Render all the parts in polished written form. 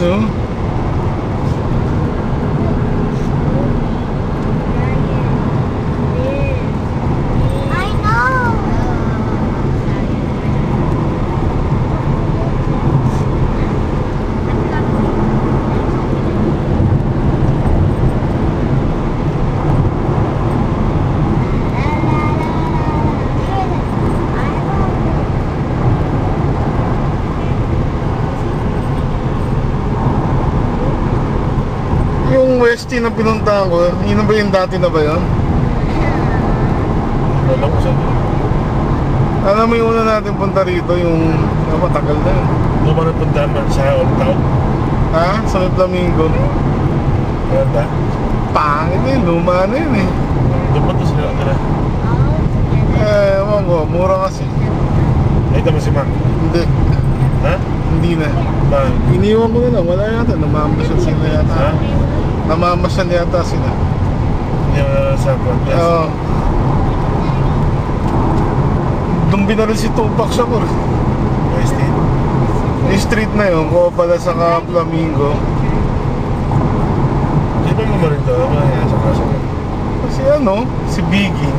No? Westin na pinuntahan ko, yun ba yung dati na ba yun? Alam ko saan yun. Alam mo yung una natin punta rito, yung matagal na yun. Doon ba napuntahan man sa Old Town? Ha? Sa may Flamingo? Ayan ba? Pangit na yun, luma na yun eh. Doon ba ito sila nakatira? Ewan ko, mura kasi. Nakita mo si Mac? Hindi, Ha? hindi na. Bakit? Iniwan ko na lang, wala yata, namamasyal sila yata. Ha? Namamasyal yata sila. Hindi mo na sa podcast. Oo. Doon binaril si Tupac siya ko. Westin? Yung street na yun, ko pala sa Flamingo. Sino mo ba rin ito? Ano nangyari sa kaso mo? Kasi ano, si Biggie.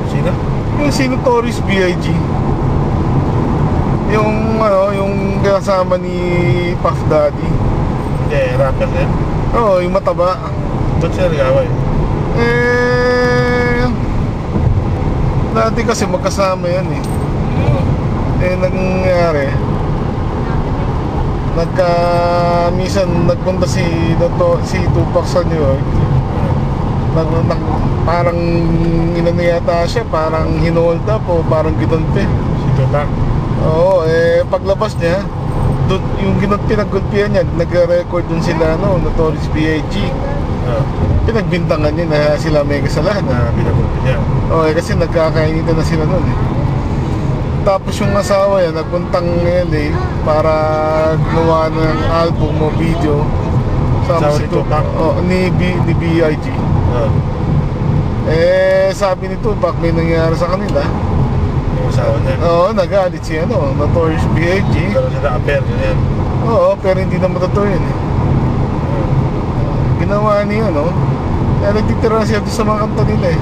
Sino? Yung si Notorious B.I.G. Yung ano, yung kasama ni Puff Daddy. Hindi, rapper din. Oo, yung mataba. Ba't siya nag-away? Dati kasi magkasama yan eh. Nangyari, minsan nagpunta si Tupac sa New York. Parang inano yata siya, parang hinold up o parang ginulpi. Si Tupac? Oo, paglabas niya, yung pinagulpihan niya, nagre-record dun sila, Notorious B.I.G. Pinagbintangan niya na sila may kasalanan. Pinagulpi niya. Oo, kasi nagkakainitan na sila nun eh. Tapos yung asawa niya, nagpuntang LA para gumawa ng album o video. Asawa ni Tupac? Ni B.I.G. Sabi ni Tupac, may nangyari sa kanila. Yung asawa niya? Oo, nagalit si Notorious B.I.G. Pero sila affair niya yan. Oo, pero hindi naman totoo yun eh. Ginawa ni nagtitira siya doon sa mga kanta nila eh.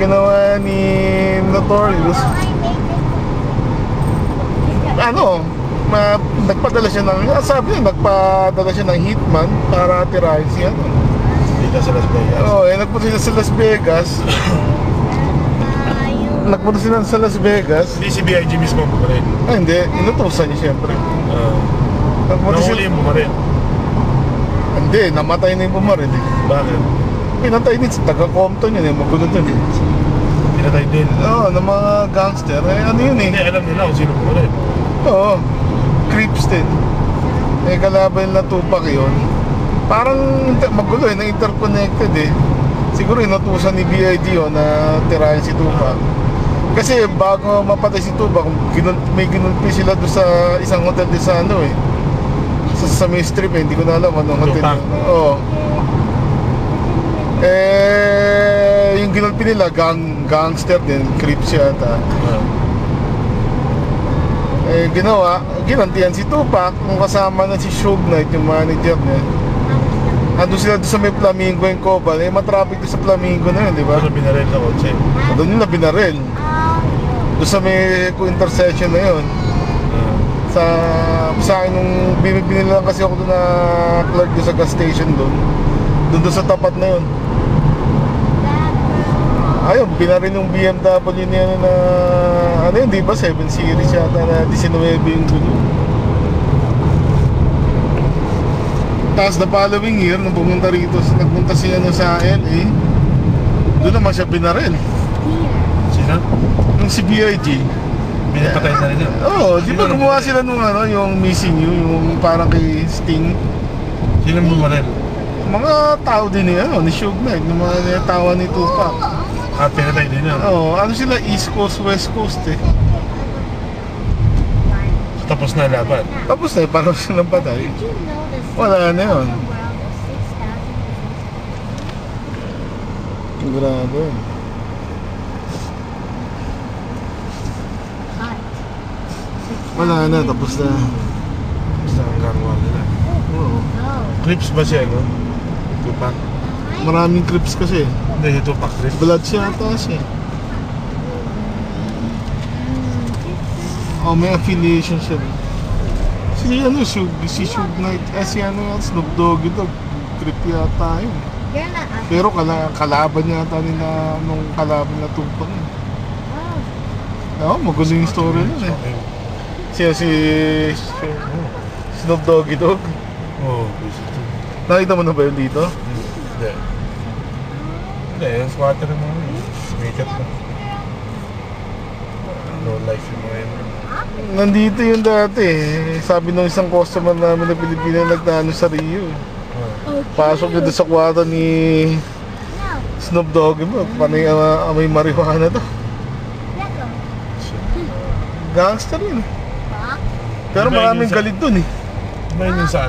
Ginawa ni Notorious, nagpadala siya nagpadala siya ng hitman para tirahin siya Dito sa Las Vegas. Oo, nagpunta sila sa Las Vegas. Nagpunta sila sa Las Vegas. Hindi si B.I.G. mismo bumaril. Hindi, inutusan niya siyempre. Nahuli yung bumaril. Hindi, namatay na yung bumaril eh. Bakit? Pinatay din sa taga-Compton yun eh, magulo dun eh. Pinatay din. Oo, ng mga gangster. Ano yun eh? Hindi, alam nila kung sino bumaril. Oo, creeps din. Kalaban na Tupac yun. Parang magulo eh, na-interconnected eh. Siguro inutusan ni B.I.G. na tirahin si Tupac. Kasi bago mapatay si Tupac, may ginulpi sila doon sa isang hotel din sa sa may strip eh. Hindi ko na alam anong hotel Tupac? Oo. Yung ginulpi nila, gangster din, creeps yata. Ginantihan si Tupac, kung kasama na si Suge Knight, yung manager niya. Andun sila doon sa may Flamingo yung Cobal, matraffic doon sa Flamingo na yun, di ba? Doon binaril sa kotse. Doon yung binaril. Doon sa may intersection na yun. Sa akin nung binili lang kasi ako doon na clerk doon sa gas station doon sa tapat na yun. Ayun, binaril yung BMW niya na yun, di ba? 7 Series yata na 19 yung gulo. Tapos the following year, nung pumunta rito, nagpunta siya sa LA, doon naman siya binaril. Sino? Yung si B.I.G. Pinapatay na rin yun? Oo, di ba gumawa sila nung yung Missing You, yung parang kay Sting. Sino bumaril? Mga tao din ni Suge Knight, yung mga tawa ni Tupac. Pinatay din yun? Oo, sila East Coast, West Coast eh. Tapos na laban? Tapos na parang silang patay. Wala na yun. Grabe. Wala na, tapos na. Tapos na ang gagawa nila. Oo. Crips ba siya, no? Tupac? Maraming Crips kasi. Hindi, Tupac Crips. Bloods yata siya. Oh, may affiliation siya. Si ano, si Suge Knight, si ano, Snoop Doggy Dogg. Crip yata yun. You're not up. Pero kalaban yata nila nung kalaban na Tupac. Oo, magaling yung story nun eh. Okay. Siya si Snoop Doggy Dogg. Oo, visit. Nakita mo na ba yun dito? Hindi. Hindi, yung squatter mo. Sumikat na. No life yung mga yun. Nandito yun dati eh. Sabi ng isang customer namin na Pilipina nagtano sa Rio. Pasok niya doon sa kwarto ni Snoop Doggy mo. Panay amoy marijuana to. Gangster yun eh. Pero Iba yun maraming sa- galit dun eh. Iba yun yung sa